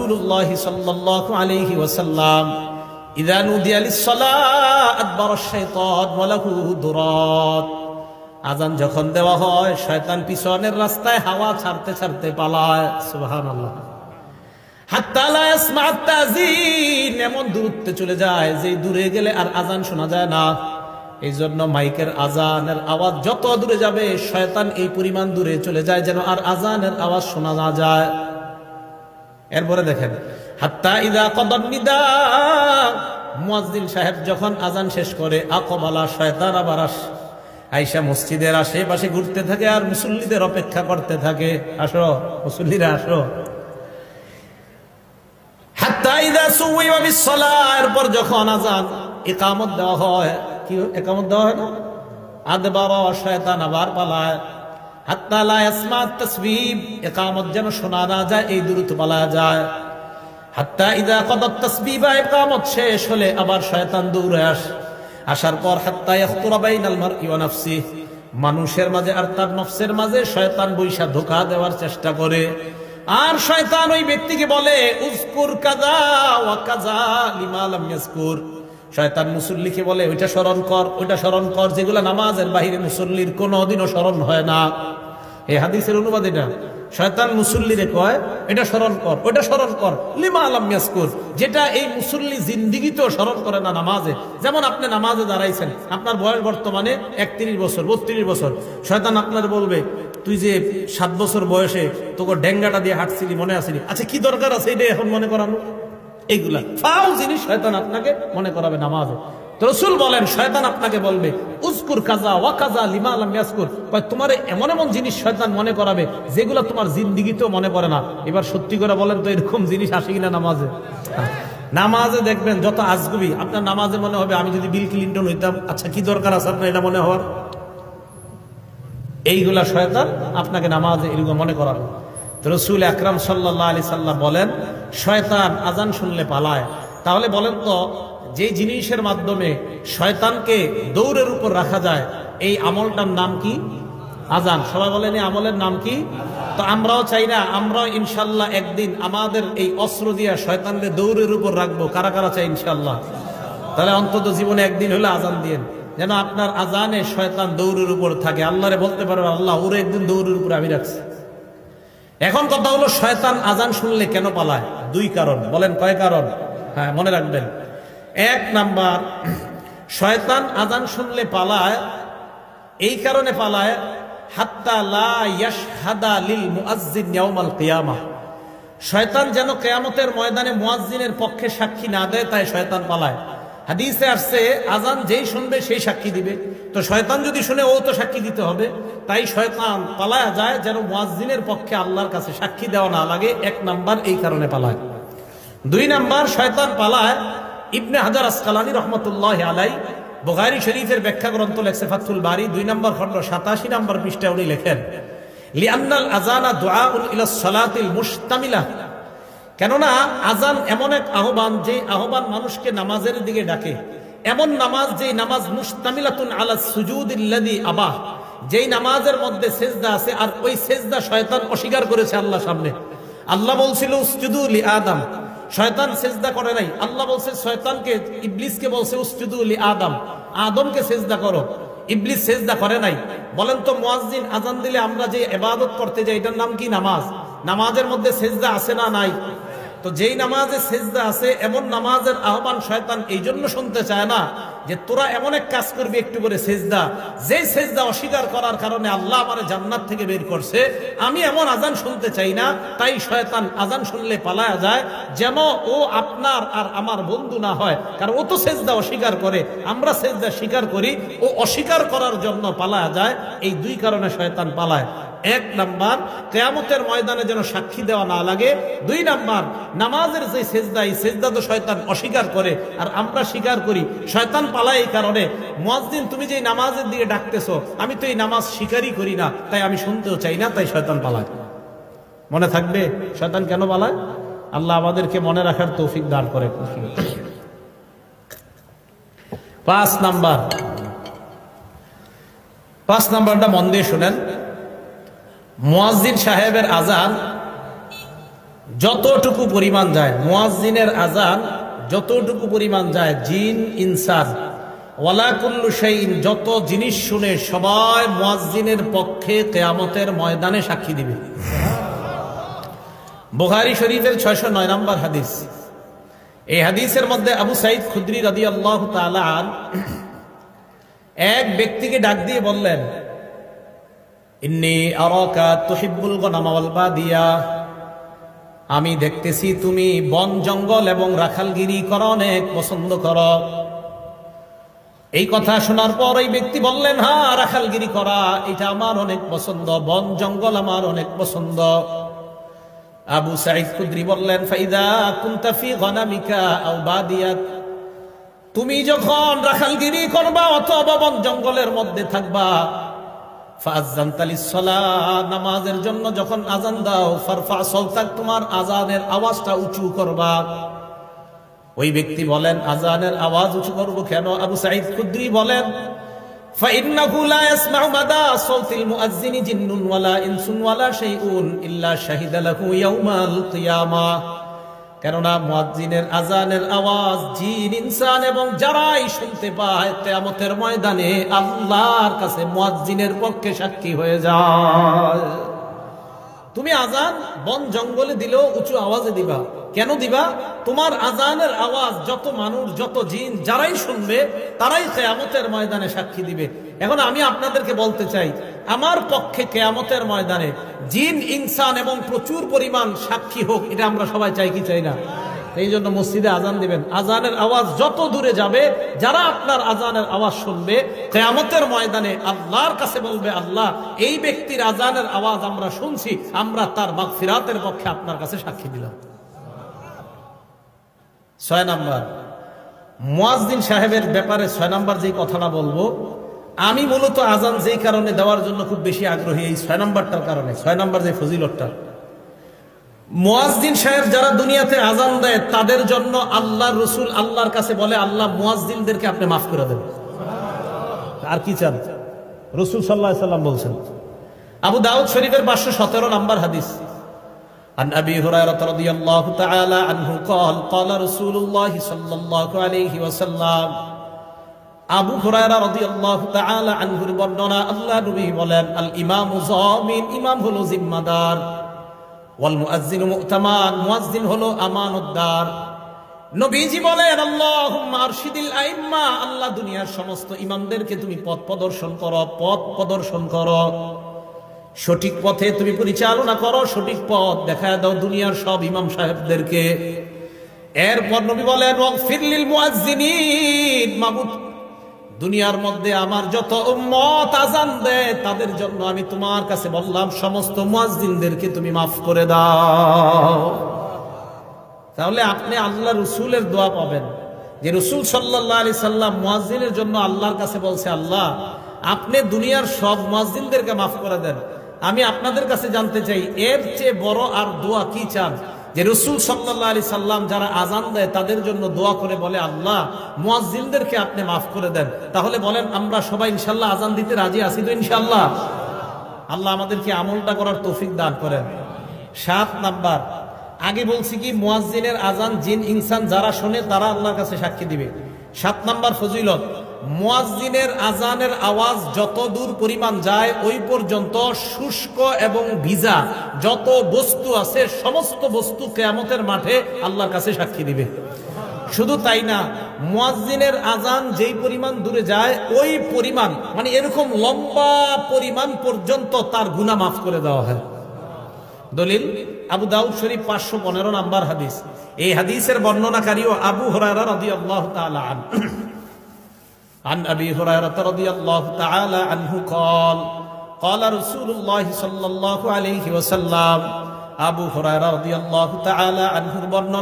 রাসূলুল্লাহ সাল্লাল্লাহু আলাইহি ওয়াসাল্লাম ইযা নুদিয়া লিস-সালাত আদবারা আশ-শাইতান ওয়া লাহু দুরাত। আযান যখন দেওয়া হয় শয়তান পিছনের রাস্তায় হাওয়া ছাড়তে ছাড়তে পালায়। সুবহানাল্লাহ। হাত্তা লা ইয়াসমা আত-তাযীন, এমন দূরত্বে চলে যায় যে দূরে গেলে আর আযান শোনা যায় না। এই জন্য মাইকের আযানের আওয়াজ যত দূরে যাবে শয়তান এই পরিমাণ দূরে চলে যায় যেন আর আযানের আওয়াজ শোনা না যায়। এরপরে দেখেন, হাত্তা ইযা কাদান নিদা, মুয়াজ্জিন সাহেব যখন আযান শেষ করে, আকবালা, শয়তান আবার আইসা মসজিদের আশেপাশে ঘুরতে থাকে আর মুসল্লিদের অপেক্ষা করতে থাকে, আসো মুসল্লিরা আসো। হাত্তা ইযা সুওয়িবা বিস-সালাহ, এরপর যখন আযান ইকামত দেওয়া হয়, কি ইকামত দেওয়া হয় না, আদবারা, শয়তান আবার পালায়। হাত্তা লা ইয়াসমা আত-তাসবিব, ইকামত যেন শোনা না যায় এই দূরত্ব পালায় যায়। হাত্তা ইযা কাদাত তাসবিবা, ইকামত শেষ হলে আবার শয়তান দৌড়ে আসার পর হাত্তা ইয়াখতুরা বাইনাল মারই ওয়া নাফসিহি, মানুষের মাঝে আর তার নফসের মাঝে শয়তান বৈশা ধোঁকা দেওয়ার চেষ্টা করে। আর শয়তান ওই ব্যক্তিকে বলে উযকুর কাযা ওয়া কাযা লিমা লাম ইয়াযকুর। শয়তান মুসল্লিকে বলে ওইটা স্মরণ কর, ওইটা স্মরণ কর, যেগুলা নামাজের বাহিরে মুসল্লির কোনোদিনও স্মরণ হয় না। এই হাদিসের অনুবাদ এটা। শয়তান মুসল্লিরে কয় এটা স্মরণ কর, ওইটা স্মরণ কর, লিমা লাম ইয়াযকুর, যেটা এই মুসল্লি জিন্দেগিতেও স্মরণ করে না নামাজে। যেমন আপনি নামাজে দাঁড়াইছেন, আপনার বয়স বর্তমানে 31 বছর 32 বছর, শয়তান আপনার বলবে তুই যে 7 বছর বয়সে তোকে ডেঙ্গাটা দিয়ে হাঁটছিলি মনে আসেনি, আচ্ছা কি দরকার আছে এটা এখন মনে করানো? এইগুলা ফাও জিনিস শয়তান আপনাকে মনে করাবে নামাজে। তো রাসূল বলেন শয়তান আপনাকে বলবে উযকুর কাযা ওয়া কাযা লিমা লাম ইয়াযকুর, তোমার এমন এমন জিনিস শয়তান মনে করাবে যেগুলো তোমার জিন্দেগিতেও মনে পড়ে না। এবার সত্যি করে বলেন তো এরকম জিনিস আসে কিনা নামাজে? নামাজে দেখবেন যত আজগুবি, আপনার নামাজে মনে হবে আমি যদি বিল ক্লিনটন হইতাম, আচ্ছা কি দরকার আছে আপনার এটা মনে হওয়ার? এইগুলা শয়তান আপনাকে নামাজে এরকম মনে করাবে। তো রাসূল আকরাম সাল্লাল্লাহু আলাইহি সাল্লাম বলেন শয়তান আযান শুনলে পালায়। তাহলে বলেন তো যে জিনিসের মাধ্যমে শয়তানকে দৌড়ের উপর রাখা যায় এই আমলটার নাম কি? আযান। সবাই বলেন এই আমলের নাম কি? তো আমরাও চাই না, আমরাও ইনশাআল্লাহ একদিন আমাদের এই অস্ত্র দিয়ে শয়তানকে দৌড়ের উপর রাখবো। কারা কারা চাই ইনশাআল্লাহ? তাহলে অন্তত জীবনে একদিন হলে আযান দিয়েন, যেন আপনার আযানে শয়তান দৌড়ের উপর থাকে। আল্লাহরে বলতে পারবে আল্লাহ ওরে একদিন দৌড়ের উপর আমি রাখছি। এখন কথা হলো শয়তান আযান শুনলে কেন পালায়? 2 কারণ। বলেন কয় কারণ? হ্যাঁ মনে রাখবেন। 1 নাম্বার, শয়তান আযান শুনলে পালায় এই কারণে পালায় হাত্তা লা ইয়াশহাদা লিল মুআজ্জিন ইয়াউমাল কিয়ামাহ, শয়তান যেন কিয়ামতের ময়দানে মুয়াজ্জিনের পক্ষে সাক্ষী না দেয়, তাই শয়তান পালায়। হাদিসে আসছে আযান যেই শুনবে সেই সাক্ষী দিবে। তো শয়তান যদি শুনে ও তো সাক্ষী দিতে হবে, তাই শয়তান পালায়া যায় যেন মুয়াজ্জিনের পক্ষে আল্লাহর কাছে সাক্ষী দেওয়া না লাগে। 1 নাম্বার এই কারণে পালায়। 2 নাম্বার, শয়তান পালায়, ইবনে হাজার আসকালানী রাহমাতুল্লাহি আলাইহি বুখারী শরীফের ব্যাখ্যা গ্রন্থ লেখছে ফাতহুল বারী 2 নম্বর খণ্ড 87 নম্বর পৃষ্ঠায় উনি লেখেন লিআন্নাল আযানা দুআউন ইলা সালাতিল মুশতামিলা, কেননা আযান এমন এক আহ্বান যে আহ্বান মানুষকে নামাজের দিকে ডাকে। এমন নামাজ যেই নামাজ মুশতামিলাতুন আলা সুজুদিল্লাযী আবাহ, যেই নামাজের মধ্যে সেজদা আছে আর ওই সেজদা শয়তান অস্বীকার করেছে আল্লাহর সামনে। আল্লাহ বলছিল উসজুদু লি আদম, শয়তান সেজদা করে নাই। আল্লাহ বলছে শয়তানকে, ইবলিসকে বলছে উসজুদু লি আদম, আদমকে সেজদা করো। ইবলিস সেজদা করে নাই। বলেন তো মুয়াজ্জিন আযান দিলে আমরা যে ইবাদত করতে যাই এটার নাম কি? নামাজ। নামাজের মধ্যে সেজদা আছে না নাই? তো যেই নামাজে সেজদা আছে এমন নামাজের আহ্বান শয়তান এই জন্য শুনতে চায় না যে তোরা এমন এক কাজ করবি একটু করে সেজদা, যে সেজদা অস্বীকার করার কারণে আল্লাহ আমারে জান্নাত থেকে বের করছে, আমি এমন আযান শুনতে চাই না। তাই শয়তান আযান শুনলে পালায়া যায় যেন ও আপনার আর আমার বন্ধু না হয়, কারণ ও তো সেজদা অস্বীকার করে, আমরা সেজদা স্বীকার করি, ও অস্বীকার করার জন্য পালায়া যায়। এই 2 কারণে শয়তান পালায়। 1 নাম্বার, কিয়ামতের ময়দানে যেন সাক্ষী দেওয়া না লাগে। 2 নাম্বার, নামাজের যে সেজদা, এই সেজদা তো শয়তান অস্বীকার করে আর আমরা স্বীকার করি, শয়তান পালায় এই কারণে। মুয়াজ্জিন তুমি যে নামাজের দিকে ডাকতেছো, আমি তো এই নামাজ স্বীকারই করি না, তাই আমি শুনতেও চাই না, তাই শয়তান পালায়। মনে থাকবে শয়তান কেন পালায়? আল্লাহ আমাদেরকে মনে রাখার তৌফিক দান করে। 5 নাম্বারটা মন দিয়ে শুনেন। মুয়াজ্জিন সাহেবের আযান যতটুকু পরিমাণ যায়, মুয়াজ্জিনের আজান যতটুকু পরিমাণ যায়, জিন ইনসান ওয়ালা কুল্লু শাইইন, যত জিনিস শুনে সবাই মুয়াজ্জিনের পক্ষে কিয়ামতের ময়দানে সাক্ষী দিবে। বুখারী শরীফের 609 নম্বর হাদিস। এই হাদিসের মধ্যে আবু সাঈদ খুদরি রাদিয়াল্লাহু তাআলা আন এক ব্যক্তিকে ডাক দিয়ে বললেন, ইন্নী আরাকা তুহিব্বুল গনামা ওয়াল বাদিয়া, আমি দেখতেছি তুমি বন জঙ্গল এবং রাখালগিরি করা অনেক পছন্দ করো। এই কথা শোনার পর এই ব্যক্তি বললেন, হ্যাঁ, রাখালগিরি করা এটা আমার অনেক পছন্দ, বন জঙ্গল আমার অনেক পছন্দ। আবু সাঈদ খুদরি বললেন, ফাইদা কুনতা ফি গনামিকা আও বাদিয়াত, তুমি যখন রাখালগিরি করবা অথবা বন জঙ্গলের মধ্যে থাকবা, ফাআযানতা লিস-সালাহ, নামাজের জন্য যখন আযান দাও, ফারফা সাওতাক, তোমার আযানের আওয়াজটা উঁচু করবা। ওই ব্যক্তি বলেন, আযানের আওয়াজ উঁচু করব কেন? আবু সাঈদ খুদরি বলেন, ফাইন্নাহু লা ইয়াসমাউ মাদা সাওতিল মুআজ্জিনি জিন্নুন ওয়ালা ইনসুন ওয়ালা শাইউন ইল্লা শাহিদা লাহু ইয়াউমাল কিয়ামাহ, কেননা মুয়াজ্জিনের আযানের আওয়াজ জিন ইনসান এবং যারাই শুনতে পায় কিয়ামতের ময়দানে আল্লাহর কাছে মুয়াজ্জিনের পক্ষে সাক্ষী হয়ে যায়। তুমি আযান বন জঙ্গলে দিলেও উঁচু আওয়াজে দিবা। কেন দিবা? তোমার আযানের আওয়াজ যত মানুষ, যত জিন যারাই শুনবে তারাই কিয়ামতের ময়দানে সাক্ষী দিবে। এখন আমি আপনাদেরকে বলতে চাই, আমার পক্ষে কিয়ামতের ময়দানে জিন ইনসান এবং প্রচুর পরিমাণ সাক্ষী হোক, এটা আমরা সবাই চাই কি চাই না? এই জন্য মসজিদে আযান দিবেন, আযানের আওয়াজ যত দূরে যাবে, যারা আপনার আযানের আওয়াজ শুনবে কিয়ামতের ময়দানে আল্লাহর কাছে বলবে, আল্লাহ, এই ব্যক্তির আযানের আওয়াজ আমরা শুনছি, আমরা তার মাগফিরাতের পক্ষে আপনার কাছে সাক্ষী দিলাম। 6 নাম্বার, মুয়াজ্জিন সাহেবের ব্যাপারে 6 নাম্বার যে কথাটা বলবো, আমি মূলত আযান যেই কারণে দেওয়ার জন্য খুব বেশি আগ্রহী, এই 6 নাম্বারটার কারণে। 6 নাম্বার যে ফজিলতটা, মুয়াজ্জিন সাহেব যারা দুনিয়াতে আযান দেয় তাদের জন্য আল্লাহর রাসূল আল্লাহর কাছে বলে, আল্লাহ মুয়াজ্জিনদেরকে আপনি মাফ করে দেন। আর কি চান? রাসূল সাল্লাল্লাহু আলাইহি সাল্লাম বলছেন। আবু দাউদ শরীফের 517 নম্বর হাদিস, عن أبي هريرة رضي الله تعالى عنه قال قال رسول الله صلى الله عليه وسلم, আবু হুরায়রা রাদিয়াল্লাহু তাআলা আনহুর বর্ণনা, আল্লাহ নবী বলেন, আল ইমামু যামিন, ইমাম হলো জিম্মাদার, ওয়াল মুআজ্জিনু মু'তামান, মুআজ্জিন হলো আমানতদার। নবীজি বলেন, আল্লাহুম্মা আরশিদিল আইম্মা, আল্লাহ দুনিয়ার সমস্ত ইমামদেরকে তুমি পথ প্রদর্শন করো, পথ প্রদর্শন করো, সঠিক পথে তুমি পরিচালনা করো, সঠিক পথ দেখায় দাও দুনিয়ার সব ইমাম সাহেবদেরকে। এরপর নবী বলেন, ওয়াগফির লিল মুআজ্জিনিন, মাবুদ দুনিয়ার মধ্যে আমার যত উম্মত আযান দেয় তাদের জন্য আমি তোমার কাছে বললাম, সমস্ত মুয়াজ্জিনদেরকে তুমি মাফ করে দাও। তাহলে আপনি আল্লাহ রাসূলের দোয়া পাবেন, যে রাসূল সাল্লাল্লাহু আলাইহি সাল্লাম মুয়াজ্জিনের জন্য আল্লাহর কাছে বলছে, আল্লাহ আপনি দুনিয়ার সব মুয়াজ্জিনদেরকে মাফ করে দেন। আমি আপনাদের কাছে জানতে চাই, এর চেয়ে বড় আর দোয়া কি চান? যে রাসূল সাল্লাল্লাহু আলাইহি সাল্লাম যারা আযান দেয় তাদের জন্য দোয়া করে বলে, আল্লাহ মুয়াজ্জিনদেরকে আপনি মাফ করে দেন। তাহলে বলেন, আমরা সবাই ইনশাআল্লাহ আযান দিতে রাজি আছি তো? ইনশাআল্লাহ। আল্লাহ আমাদেরকে আমলটা করার তৌফিক দান করেন। 7 নাম্বার, আগে বলছি কি, মুয়াজ্জিনের আযান জিন ইনসান যারা শোনে তারা আল্লাহর কাছে সাক্ষী দিবে। 7 নাম্বার ফজিলত, মুয়াজ্জিনের আযানের আওয়াজ যত দূর পরিমাণ যায় ওই পর্যন্ত শুষ্ক এবং ভিজা যত বস্তু আছে সমস্ত বস্তু কিয়ামতের মাঠে আল্লাহর কাছে সাক্ষী দিবে। শুধু তাই না, মুয়াজ্জিনের আযান যেই পরিমাণ দূরে যায় ওই পরিমাণ, মানে এরকম লম্বা পরিমাণ পর্যন্ত তার গুনাহ মাফ করে দেওয়া হয়। দলিল, আবু দাউদ শরীফ 515 নাম্বার হাদিস। এই হাদিসের বর্ণনাকারীও আবু হুরায়রা রাদিয়াল্লাহু তাআলা আনহু। عن أبي هريرة رضي الله تعالى عنه قال قال رسول الله صلى الله عليه وسلم, আবু হুরায়রা রাদিয়াল্লাহু তাআলা আনহুর বর্ণনা